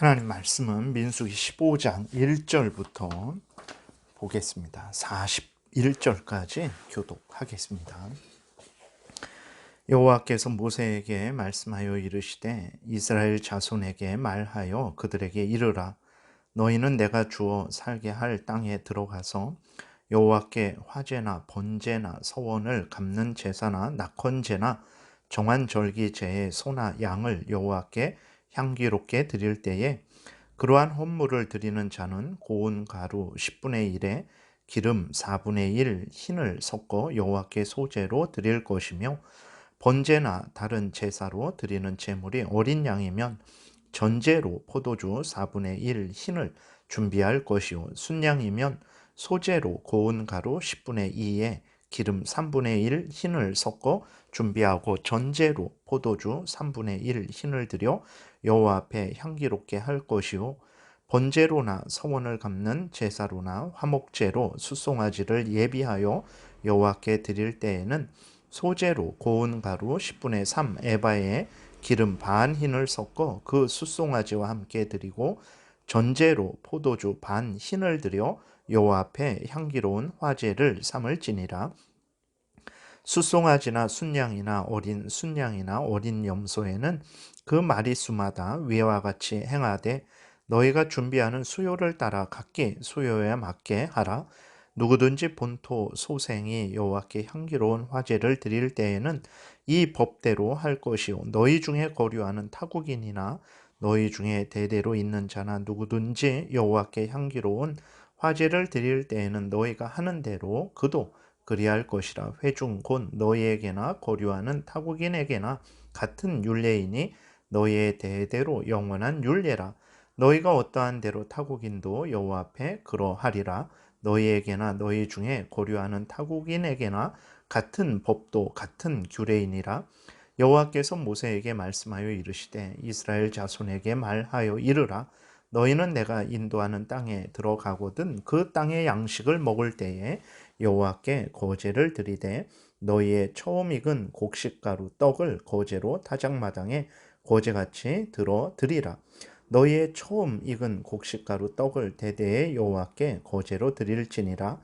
하나님 말씀은 민수기 15장 1절부터 보겠습니다. 41절까지 교독하겠습니다. 여호와께서 모세에게 말씀하여 이르시되 이스라엘 자손에게 말하여 그들에게 이르라. 너희는 내가 주어 살게 할 땅에 들어가서 여호와께 화제나 번제나 서원을 갚는 제사나 낙헌제나 정한 절기제의 소나 양을 여호와께 향기롭게 드릴 때에 그러한 헌물을 드리는 자는 고운 가루 10분의 1에 기름 4분의 1 흰을 섞어 여호와께 소제로 드릴 것이며, 번제나 다른 제사로 드리는 제물이 어린 양이면 전제로 포도주 4분의 1 흰을 준비할 것이요, 순양이면 소제로 고운 가루 10분의 2에 기름 3분의 1 흰을 섞어 준비하고 전제로 포도주 3분의 1 흰을 드려 여호와 앞에 향기롭게 할 것이요, 번제로나 서원을 갚는 제사로나 화목제로 숫송아지를 예비하여 여호와께 드릴 때에는 소제로 고운 가루 10분의 3 에바에 기름 반 흰을 섞어 그 숫송아지와 함께 드리고, 전제로 포도주 반 흰을 드려 여호와 앞에 향기로운 화제를 삼을지니라. 숫송아지나 순양이나 어린 순양이나 어린 염소에는 그 마리수마다 위와 같이 행하되 너희가 준비하는 수요를 따라 각기 수요에 맞게 하라. 누구든지 본토 소생이 여호와께 향기로운 화제를 드릴 때에는 이 법대로 할 것이요, 너희 중에 거류하는 타국인이나 너희 중에 대대로 있는 자나 누구든지 여호와께 향기로운 화제를 드릴 때에는 너희가 하는 대로 그도 그리할 것이라. 회중 곧 너희에게나 거류하는 타국인에게나 같은 율례이니 너희의 대대로 영원한 율례라. 너희가 어떠한 대로 타국인도 여호와 앞에 그러하리라. 너희에게나 너희 중에 거류하는 타국인에게나 같은 법도 같은 규례이니라. 여호와께서 모세에게 말씀하여 이르시되 이스라엘 자손에게 말하여 이르라. 너희는 내가 인도하는 땅에 들어가거든 그 땅의 양식을 먹을 때에 여호와께 거제를 드리되 너희의 처음 익은 곡식가루 떡을 거제로 타작마당에 거제같이 들어 드리라. 너희의 처음 익은 곡식가루 떡을 대대에 여호와께 거제로 드릴지니라.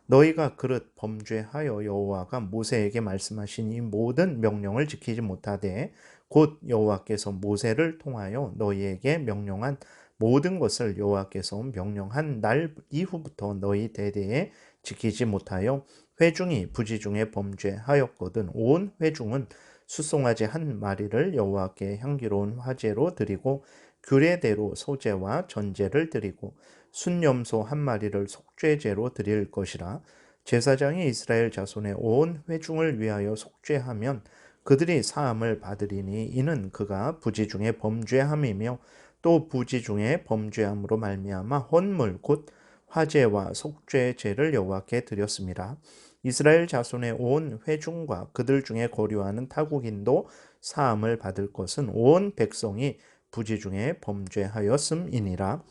너희가 그릇 범죄하여 여호와가 모세에게 말씀하신 이 모든 명령을 지키지 못하되 곧 여호와께서 모세를 통하여 너희에게 명령한 모든 것을 여호와께서 명령한 날 이후부터 너희 대대에 지키지 못하여 회중이 부지 중에 범죄하였거든 온 회중은 숫송아지 한 마리를 여호와께 향기로운 화제로 드리고 규례대로 소제와 전제를 드리고 순염소 한 마리를 속죄제로 드릴 것이라. 제사장이 이스라엘 자손의 온 회중을 위하여 속죄하면 그들이 사함을 받으리니 이는 그가 부지 중에 범죄함이며 또 부지 중에 범죄함으로 말미암아 헌물 곧 화제와 속죄제를 여호와께 드렸습니다. 이스라엘 자손의 온 회중과 그들 중에 거류하는 타국인도 사함을 받을 것은 온 백성이 부지 중에 범죄하였음이니라.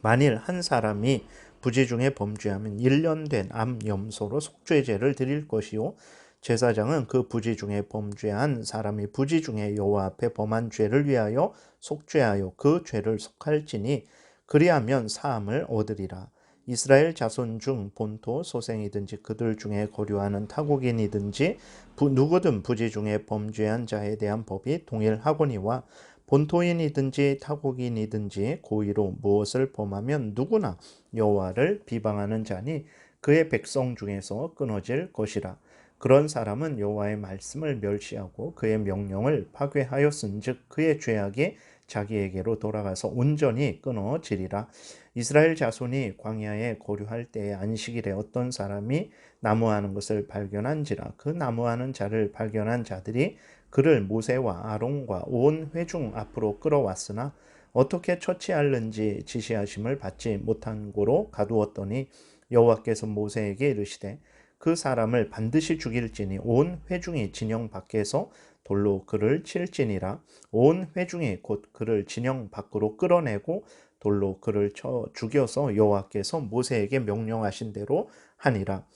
만일 한 사람이 부지 중에 범죄하면 1년 된 암염소로 속죄제를 드릴 것이요, 제사장은 그 부지 중에 범죄한 사람이 부지 중에 여호와 앞에 범한 죄를 위하여 속죄하여 그 죄를 속할지니 그리하면 사함을 얻으리라. 이스라엘 자손 중 본토 소생이든지 그들 중에 거류하는 타국인이든지 누구든 부지 중에 범죄한 자에 대한 법이 동일하거니와 본토인이든지 타국인이든지 고의로 무엇을 범하면 누구나 여호와를 비방하는 자니 그의 백성 중에서 끊어질 것이라. 그런 사람은 여호와의 말씀을 멸시하고 그의 명령을 파괴하였은즉 그의 죄악이 자기에게로 돌아가서 온전히 끊어지리라. 이스라엘 자손이 광야에 거류할 때의 안식일에 어떤 사람이 나무하는 것을 발견한지라. 그 나무하는 자를 발견한 자들이 그를 모세와 아론과 온 회중 앞으로 끌어왔으나 어떻게 처치할는지 지시하심을 받지 못한 고로 가두었더니 여호와께서 모세에게 이르시되 그 사람을 반드시 죽일지니 온 회중이 진영 밖에서 돌로 그를 칠지니라. 온 회중이 곧 그를 진영 밖으로 끌어내고 돌로 그를 쳐 죽여서 여호와께서 모세에게 명령하신 대로 하니라.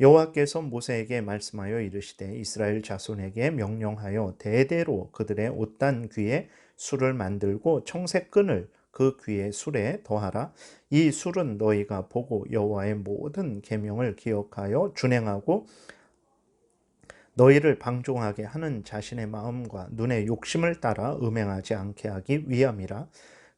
여호와께서 모세에게 말씀하여 이르시되 이스라엘 자손에게 명령하여 대대로 그들의 옷단 귀에 술을 만들고 청색 끈을 그 귀에 술에 더하라. 이 술은 너희가 보고 여호와의 모든 계명을 기억하여 준행하고 너희를 방종하게 하는 자신의 마음과 눈의 욕심을 따라 음행하지 않게 하기 위함이라.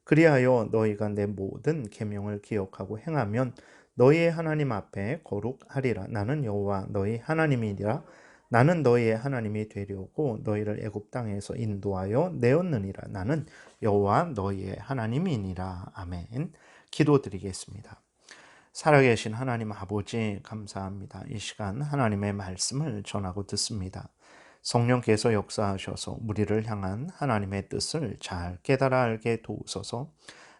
그리하여 너희가 내 모든 계명을 기억하고 행하면 너희의 하나님 앞에 거룩하리라. 나는 여호와 너희 하나님이니라. 나는 너희의 하나님이 되려고 너희를 애굽 땅에서 인도하여 내었느니라. 나는 여호와 너희의 하나님이니라. 아멘. 기도드리겠습니다. 살아계신 하나님 아버지 감사합니다. 이 시간 하나님의 말씀을 전하고 듣습니다. 성령께서 역사하셔서 우리를 향한 하나님의 뜻을 잘 깨달아 알게 도우소서.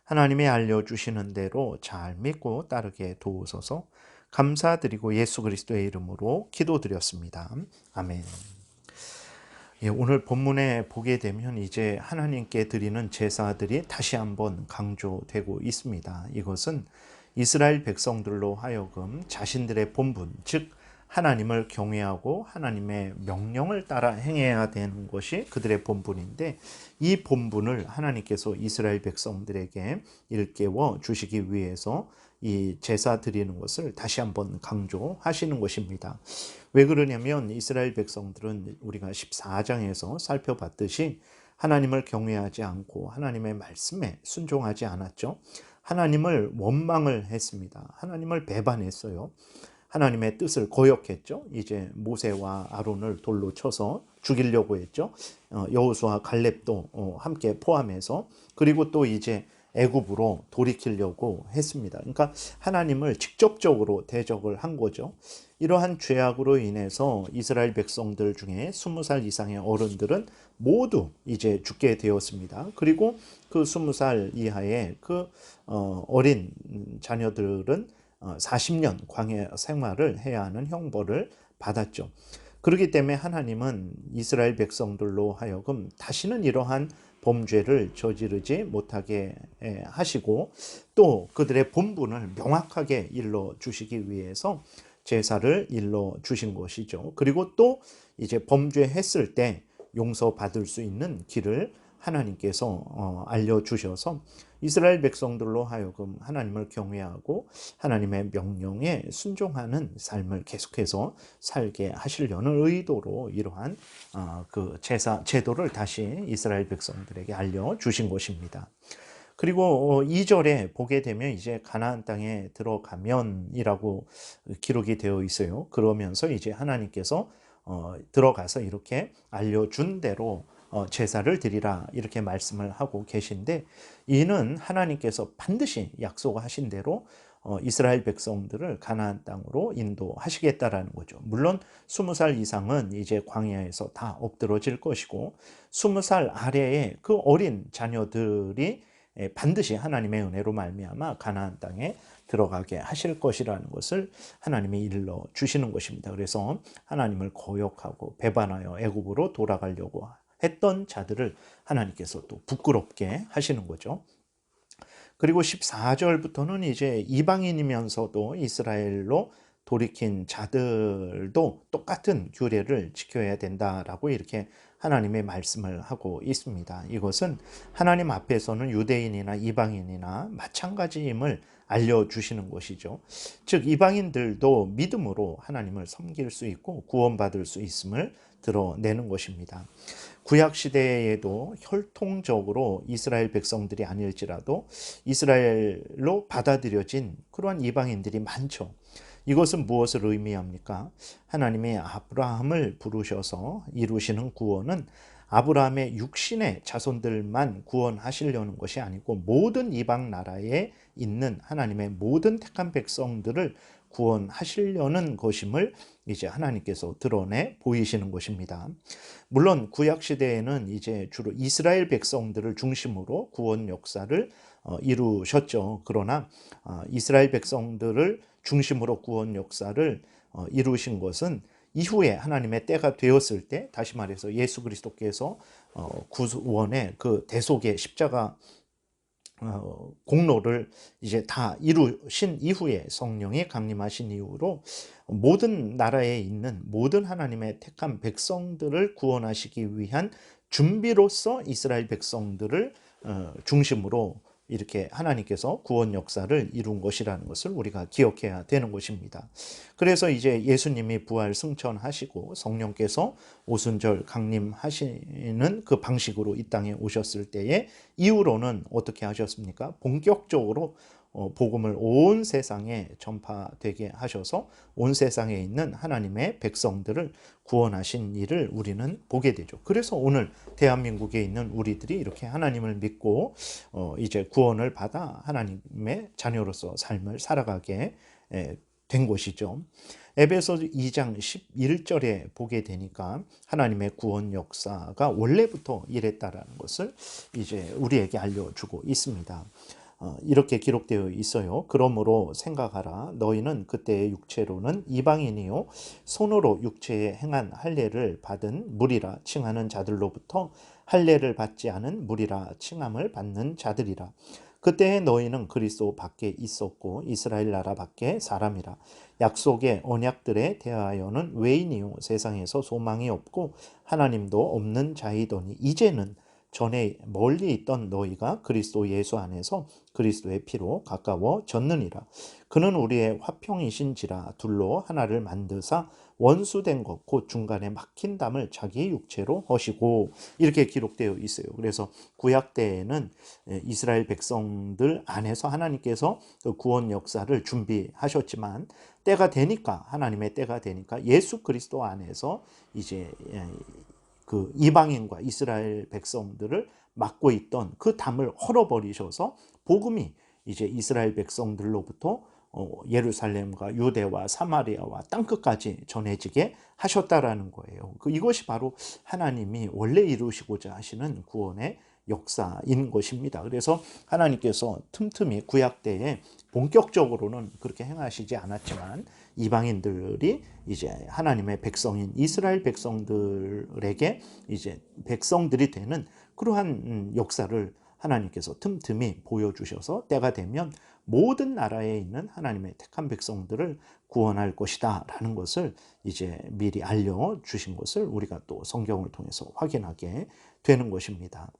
하나님이 알려주시는 대로 잘 믿고 따르게 도우소서. 감사드리고 예수 그리스도의 이름으로 기도드렸습니다. 아멘. 오늘 본문에 보게 되면 이제 하나님께 드리는 제사들이 다시 한번 강조되고 있습니다. 이것은 이스라엘 백성들로 하여금 자신들의 본분, 즉 하나님을 경외하고 하나님의 명령을 따라 행해야 되는 것이 그들의 본분인데, 이 본분을 하나님께서 이스라엘 백성들에게 일깨워 주시기 위해서 이 제사 드리는 것을 다시 한번 강조하시는 것입니다. 왜 그러냐면 이스라엘 백성들은 우리가 14장에서 살펴봤듯이 하나님을 경외하지 않고 하나님의 말씀에 순종하지 않았죠. 하나님을 원망을 했습니다. 하나님을 배반했어요. 하나님의 뜻을 거역했죠. 이제 모세와 아론을 돌로 쳐서 죽이려고 했죠. 여호수아 갈렙도 함께 포함해서. 그리고 또 이제 애굽으로 돌이키려고 했습니다. 그러니까 하나님을 직접적으로 대적을 한 거죠. 이러한 죄악으로 인해서 이스라엘 백성들 중에 20살 이상의 어른들은 모두 이제 죽게 되었습니다. 그리고 그 20살 이하의 그 어린 자녀들은 40년 광야 생활을 해야 하는 형벌을 받았죠. 그렇기 때문에 하나님은 이스라엘 백성들로 하여금 다시는 이러한 범죄를 저지르지 못하게 하시고, 또 그들의 본분을 명확하게 일러 주시기 위해서 제사를 일러 주신 것이죠. 그리고 또 이제 범죄했을 때 용서받을 수 있는 길을 하나님께서 알려주셔서 이스라엘 백성들로 하여금 하나님을 경외하고 하나님의 명령에 순종하는 삶을 계속해서 살게 하시려는 의도로 이러한 그 제도를 다시 이스라엘 백성들에게 알려주신 것입니다. 그리고 2절에 보게 되면 이제 가나안 땅에 들어가면이라고 기록이 되어 있어요. 그러면서 이제 하나님께서 들어가서 이렇게 알려준 대로 제사를 드리라 이렇게 말씀을 하고 계신데, 이는 하나님께서 반드시 약속하신 대로 이스라엘 백성들을 가나안 땅으로 인도하시겠다라는 거죠. 물론 20살 이상은 이제 광야에서 다 엎드러질 것이고, 20살 아래의 그 어린 자녀들이 반드시 하나님의 은혜로 말미암아 가나안 땅에 들어가게 하실 것이라는 것을 하나님이 일러 주시는 것입니다. 그래서 하나님을 거역하고 배반하여 애굽으로 돌아가려고 했던 자들을 하나님께서 또 부끄럽게 하시는 거죠. 그리고 14절부터는 이제 이방인이면서도 이스라엘로 돌이킨 자들도 똑같은 규례를 지켜야 된다라고 이렇게 하나님의 말씀을 하고 있습니다. 이것은 하나님 앞에서는 유대인이나 이방인이나 마찬가지임을 알려주시는 것이죠. 즉 이방인들도 믿음으로 하나님을 섬길 수 있고 구원받을 수 있음을 드러내는 것입니다. 구약시대에도 혈통적으로 이스라엘 백성들이 아닐지라도 이스라엘로 받아들여진 그러한 이방인들이 많죠. 이것은 무엇을 의미합니까? 하나님이 아브라함을 부르셔서 이루시는 구원은 아브라함의 육신의 자손들만 구원하시려는 것이 아니고 모든 이방 나라에 있는 하나님의 모든 택한 백성들을 구원하시려는 것임을 이제 하나님께서 드러내 보이시는 것입니다. 물론 구약 시대에는 이제 주로 이스라엘 백성들을 중심으로 구원 역사를 이루셨죠. 그러나 이스라엘 백성들을 중심으로 구원 역사를 이루신 것은 이후에 하나님의 때가 되었을 때, 다시 말해서 예수 그리스도께서 구원의 그 대속의 십자가 공로를 이제 다 이루신 이후에, 성령이 강림하신 이후로 모든 나라에 있는 모든 하나님의 택한 백성들을 구원하시기 위한 준비로서 이스라엘 백성들을 중심으로 이렇게 하나님께서 구원 역사를 이룬 것이라는 것을 우리가 기억해야 되는 것입니다. 그래서 이제 예수님이 부활 승천하시고 성령께서 오순절 강림하시는 그 방식으로 이 땅에 오셨을 때에 이후로는 어떻게 하셨습니까? 본격적으로 복음을 온 세상에 전파되게 하셔서 온 세상에 있는 하나님의 백성들을 구원하신 일을 우리는 보게 되죠. 그래서 오늘 대한민국에 있는 우리들이 이렇게 하나님을 믿고 이제 구원을 받아 하나님의 자녀로서 삶을 살아가게 된 것이죠. 에베소 2장 11절에 보게 되니까 하나님의 구원 역사가 원래부터 이랬다라는 것을 이제 우리에게 알려주고 있습니다. 이렇게 기록되어 있어요. 그러므로 생각하라. 너희는 그때의 육체로는 이방인이요 손으로 육체에 행한 할례를 받은 무리라 칭하는 자들로부터 할례를 받지 않은 무리라 칭함을 받는 자들이라. 그때에 너희는 그리스도 밖에 있었고 이스라엘 나라 밖에 사람이라. 약속의 언약들에 대하여는 외인이요 세상에서 소망이 없고 하나님도 없는 자이더니 이제는 전에 멀리 있던 너희가 그리스도 예수 안에서 그리스도의 피로 가까워졌느니라. 그는 우리의 화평이신지라 둘로 하나를 만드사 원수된 것 곧 중간에 막힌 담을 자기 육체로 허시고 이렇게 기록되어 있어요. 그래서 구약 때에는 이스라엘 백성들 안에서 하나님께서 구원 역사를 준비하셨지만 때가 되니까 하나님의 때가 되니까 예수 그리스도 안에서 이제 그 이방인과 이스라엘 백성들을 막고 있던 그 담을 헐어버리셔서 복음이 이제 이스라엘 백성들로부터 예루살렘과 유대와 사마리아와 땅끝까지 전해지게 하셨다라는 거예요. 이것이 바로 하나님이 원래 이루시고자 하시는 구원의 역사인 것입니다. 그래서 하나님께서 틈틈이 구약 때에 본격적으로는 그렇게 행하시지 않았지만 이방인들이 이제 하나님의 백성인 이스라엘 백성들에게 이제 백성들이 되는 그러한 역사를 하나님께서 틈틈이 보여주셔서 때가 되면 모든 나라에 있는 하나님의 택한 백성들을 구원할 것이다 라는 것을 이제 미리 알려주신 것을 우리가 또 성경을 통해서 확인하게 되는 것입니다.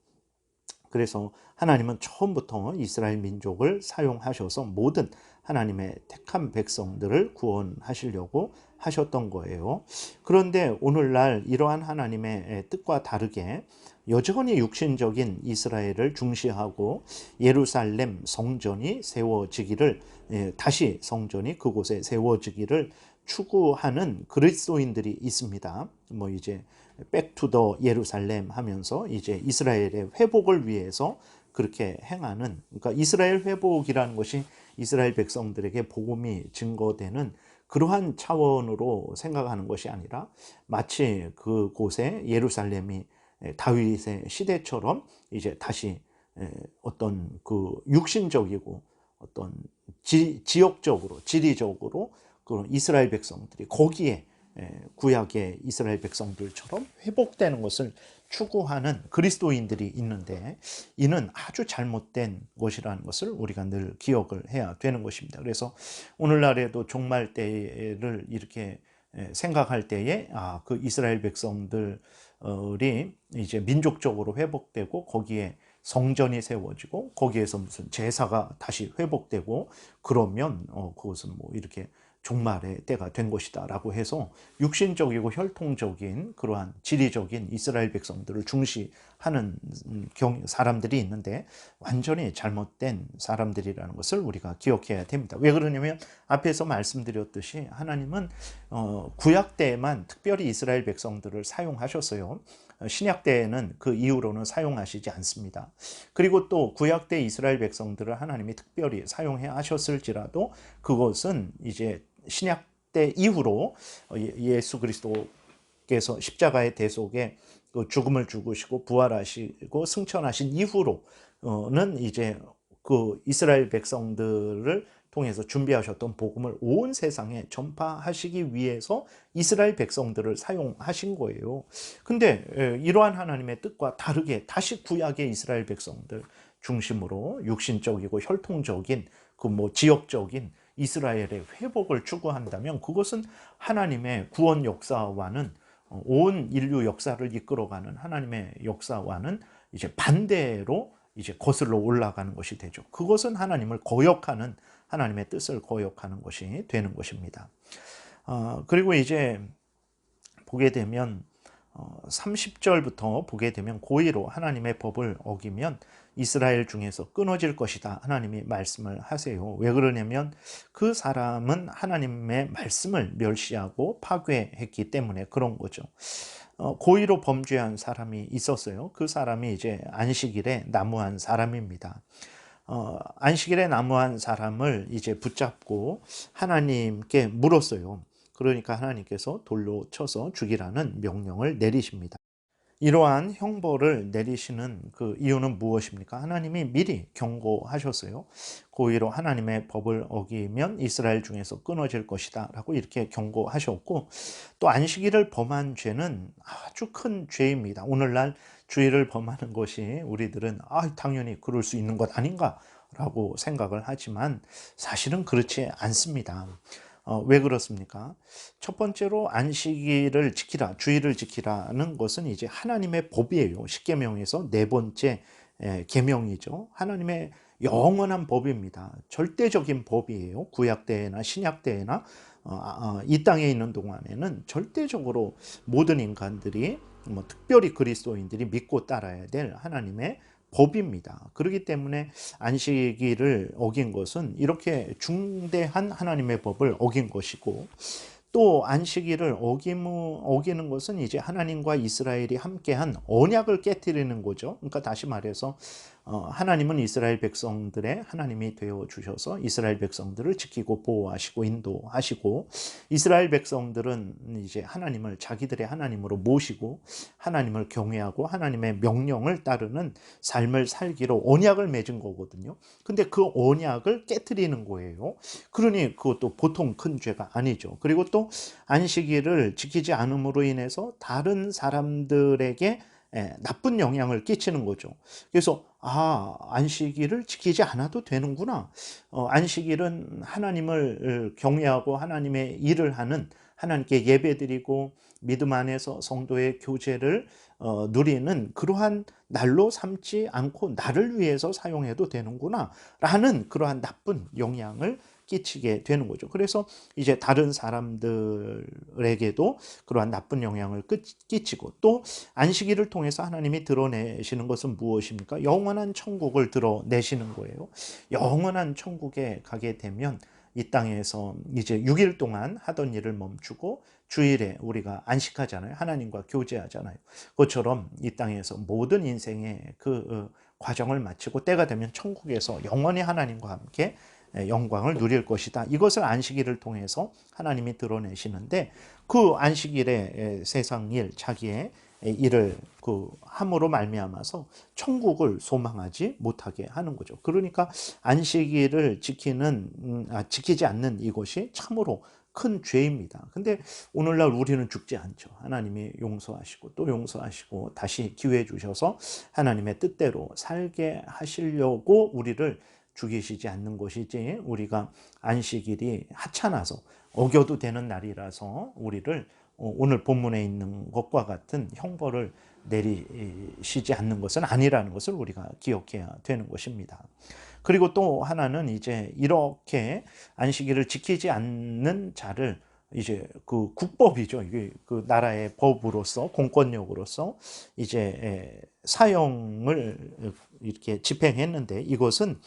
그래서 하나님은 처음부터 이스라엘 민족을 사용하셔서 모든 하나님의 택한 백성들을 구원하시려고 하셨던 거예요. 그런데 오늘날 이러한 하나님의 뜻과 다르게 여전히 육신적인 이스라엘을 중시하고 예루살렘 성전이 세워지기를 다시 성전이 그곳에 세워지기를 추구하는 그리스도인들이 있습니다. 뭐 이제 백투더 예루살렘 하면서 이제 이스라엘의 회복을 위해서 그렇게 행하는, 그러니까 이스라엘 회복이라는 것이 이스라엘 백성들에게 복음이 증거되는 그러한 차원으로 생각하는 것이 아니라 마치 그곳에 예루살렘이 다윗의 시대처럼 이제 다시 어떤 그 육신적이고 어떤 지역적으로 지리적으로 그런 이스라엘 백성들이 거기에 구약의 이스라엘 백성들처럼 회복되는 것을 추구하는 그리스도인들이 있는데 이는 아주 잘못된 것이라는 것을 우리가 늘 기억을 해야 되는 것입니다. 그래서 오늘날에도 종말 때를 이렇게 생각할 때에 그 이스라엘 백성들이 이제 민족적으로 회복되고 거기에 성전이 세워지고 거기에서 무슨 제사가 다시 회복되고 그러면 그것은 뭐 이렇게 종말의 때가 된 것이다 라고 해서 육신적이고 혈통적인 그러한 지리적인 이스라엘 백성들을 중시하는 사람들이 있는데 완전히 잘못된 사람들이라는 것을 우리가 기억해야 됩니다. 왜 그러냐면 앞에서 말씀드렸듯이 하나님은 구약 때에만 특별히 이스라엘 백성들을 사용하셨어요. 신약 때에는 그 이후로는 사용하시지 않습니다. 그리고 또 구약 때 이스라엘 백성들을 하나님이 특별히 사용해 하셨을지라도 그것은 이제 신약 때 이후로 예수 그리스도께서 십자가의 대속에 죽음을 죽으시고 부활하시고 승천하신 이후로는 이제 그 이스라엘 백성들을 통해서 준비하셨던 복음을 온 세상에 전파하시기 위해서 이스라엘 백성들을 사용하신 거예요. 근데 이러한 하나님의 뜻과 다르게 다시 구약의 이스라엘 백성들 중심으로 육신적이고 혈통적인 그 뭐 지역적인 이스라엘의 회복을 추구한다면 그것은 하나님의 구원 역사와는 온 인류 역사를 이끌어가는 하나님의 역사와는 이제 반대로 이제 거슬러 올라가는 것이 되죠. 그것은 하나님을 거역하는, 하나님의 뜻을 거역하는 것이 되는 것입니다. 그리고 이제 보게 되면 30절부터 보게 되면 고의로 하나님의 법을 어기면 이스라엘 중에서 끊어질 것이다, 하나님이 말씀을 하세요. 왜 그러냐면 그 사람은 하나님의 말씀을 멸시하고 파괴했기 때문에 그런 거죠. 고의로 범죄한 사람이 있었어요. 그 사람이 이제 안식일에 나무한 사람입니다. 안식일에 나무한 사람을 이제 붙잡고 하나님께 물었어요. 그러니까 하나님께서 돌로 쳐서 죽이라는 명령을 내리십니다. 이러한 형벌을 내리시는 그 이유는 무엇입니까? 하나님이 미리 경고하셨어요. 고의로 하나님의 법을 어기면 이스라엘 중에서 끊어질 것이다 라고 이렇게 경고하셨고, 또 안식일을 범한 죄는 아주 큰 죄입니다. 오늘날 주일을 범하는 것이 우리들은 당연히 그럴 수 있는 것 아닌가 라고 생각을 하지만 사실은 그렇지 않습니다. 왜 그렇습니까? 첫 번째로 안식일을 지키라, 주일을 지키라는 것은 이제 하나님의 법이에요. 십계명에서 네 번째 계명이죠. 하나님의 영원한 법입니다. 절대적인 법이에요. 구약 때나 신약 때나 이 땅에 있는 동안에는 절대적으로 모든 인간들이, 특별히 그리스도인들이 믿고 따라야 될 하나님의 법입니다. 그렇기 때문에 안식일을 어긴 것은 이렇게 중대한 하나님의 법을 어긴 것이고, 또 안식일을 어기는 것은 이제 하나님과 이스라엘이 함께한 언약을 깨뜨리는 거죠. 그러니까 다시 말해서 하나님은 이스라엘 백성들의 하나님이 되어 주셔서 이스라엘 백성들을 지키고 보호하시고 인도하시고, 이스라엘 백성들은 이제 하나님을 자기들의 하나님으로 모시고 하나님을 경외하고 하나님의 명령을 따르는 삶을 살기로 언약을 맺은 거거든요. 근데 그 언약을 깨뜨리는 거예요. 그러니 그것도 보통 큰 죄가 아니죠. 그리고 또 안식일을 지키지 않음으로 인해서 다른 사람들에게 나쁜 영향을 끼치는 거죠. 그래서 안식일을 지키지 않아도 되는구나. 안식일은 하나님을 경외하고 하나님의 일을 하는, 하나님께 예배드리고 믿음 안에서 성도의 교제를 누리는 그러한 날로 삼지 않고 나를 위해서 사용해도 되는구나 라는 그러한 나쁜 영향을 끼치게 되는 거죠. 그래서 이제 다른 사람들에게도 그러한 나쁜 영향을 끼치고, 또 안식일을 통해서 하나님이 드러내시는 것은 무엇입니까? 영원한 천국을 드러내시는 거예요. 영원한 천국에 가게 되면 이 땅에서 이제 6일 동안 하던 일을 멈추고 주일에 우리가 안식하잖아요. 하나님과 교제하잖아요. 그것처럼 이 땅에서 모든 인생의 그 과정을 마치고 때가 되면 천국에서 영원히 하나님과 함께 영광을 누릴 것이다. 이것을 안식일을 통해서 하나님이 드러내시는데, 그 안식일에 세상 일, 자기의 일을 함으로 말미암아서 천국을 소망하지 못하게 하는 거죠. 그러니까 안식일을 지키지 않는 이것이 참으로 큰 죄입니다. 근데 오늘날 우리는 죽지 않죠. 하나님이 용서하시고 또 용서하시고 다시 기회 주셔서 하나님의 뜻대로 살게 하시려고 우리를 죽이시지 않는 것이지, 우리가 안식일이 하찮아서 어겨도 되는 날이라서 우리를 오늘 본문에 있는 것과 같은 형벌을 내리시지 않는 것은 아니라는 것을 우리가 기억해야 되는 것입니다. 그리고 또 하나는 이제 이렇게 안식일을 지키지 않는 자를 이제 그 국법이죠. 이게 그 나라의 법으로서, 공권력으로서 이제 사형을 이렇게 집행했는데, 이것은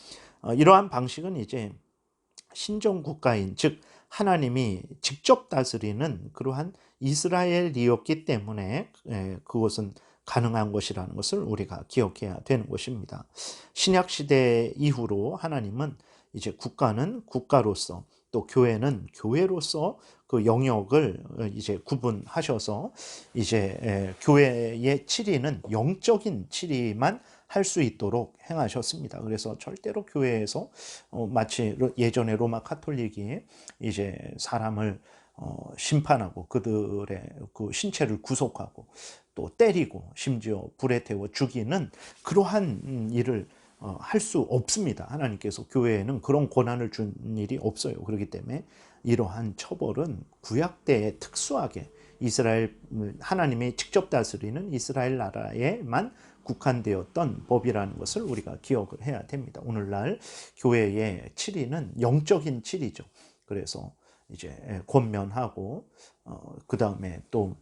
이러한 방식은 이제 신정 국가인, 즉 하나님이 직접 다스리는 그러한 이스라엘이었기 때문에 그것은 가능한 것이라는 것을 우리가 기억해야 되는 것입니다. 신약 시대 이후로 하나님은 이제 국가는 국가로서, 또 교회는 교회로서 그 영역을 이제 구분하셔서 이제 교회의 치리는 영적인 치리만 할 수 있도록 행하셨습니다. 그래서 절대로 교회에서 마치 예전에 로마 카톨릭이 이제 사람을 심판하고 그들의 그 신체를 구속하고 또 때리고 심지어 불에 태워 죽이는 그러한 일을 할 수 없습니다. 하나님께서 교회에는 그런 권한을 준 일이 없어요. 그렇기 때문에 이러한 처벌은 구약 때에 특수하게 이스라엘, 하나님이 직접 다스리는 이스라엘 나라에만 국한되었던 법이라는 것을 우리가 기억을 해야 됩니다. 오늘날 교회의 7일은 영적인 7이죠. 그래서 이제 권면하고 그 다음에 또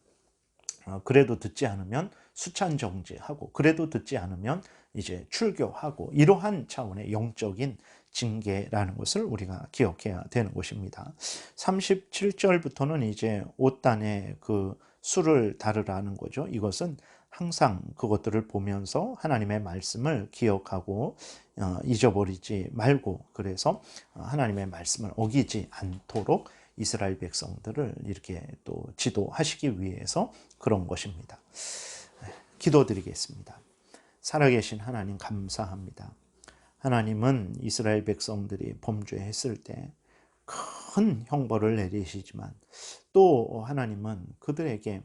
그래도 듣지 않으면 수찬 정지하고 그래도 듣지 않으면 이제 출교하고 이러한 차원의 영적인 징계라는 것을 우리가 기억해야 되는 것입니다. 37절부터는 이제 옷단에 그 수를 다르라는 거죠. 이것은 항상 그것들을 보면서 하나님의 말씀을 기억하고 잊어버리지 말고, 그래서 하나님의 말씀을 어기지 않도록 이스라엘 백성들을 이렇게 또 지도하시기 위해서 그런 것입니다. 기도드리겠습니다. 살아계신 하나님 감사합니다. 하나님은 이스라엘 백성들이 범죄했을 때 큰 형벌을 내리시지만 또 하나님은 그들에게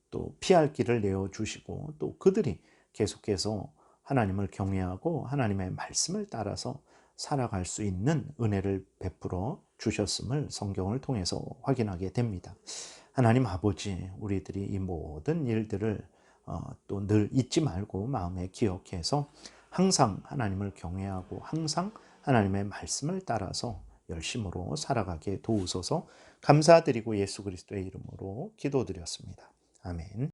또 피할 길을 내어주시고 또 그들이 계속해서 하나님을 경외하고 하나님의 말씀을 따라서 살아갈 수 있는 은혜를 베풀어 주셨음을 성경을 통해서 확인하게 됩니다. 하나님 아버지, 우리들이 이 모든 일들을 또 늘 잊지 말고 마음에 기억해서 항상 하나님을 경외하고 항상 하나님의 말씀을 따라서 열심으로 살아가게 도우소서. 감사드리고 예수 그리스도의 이름으로 기도드렸습니다. 아멘.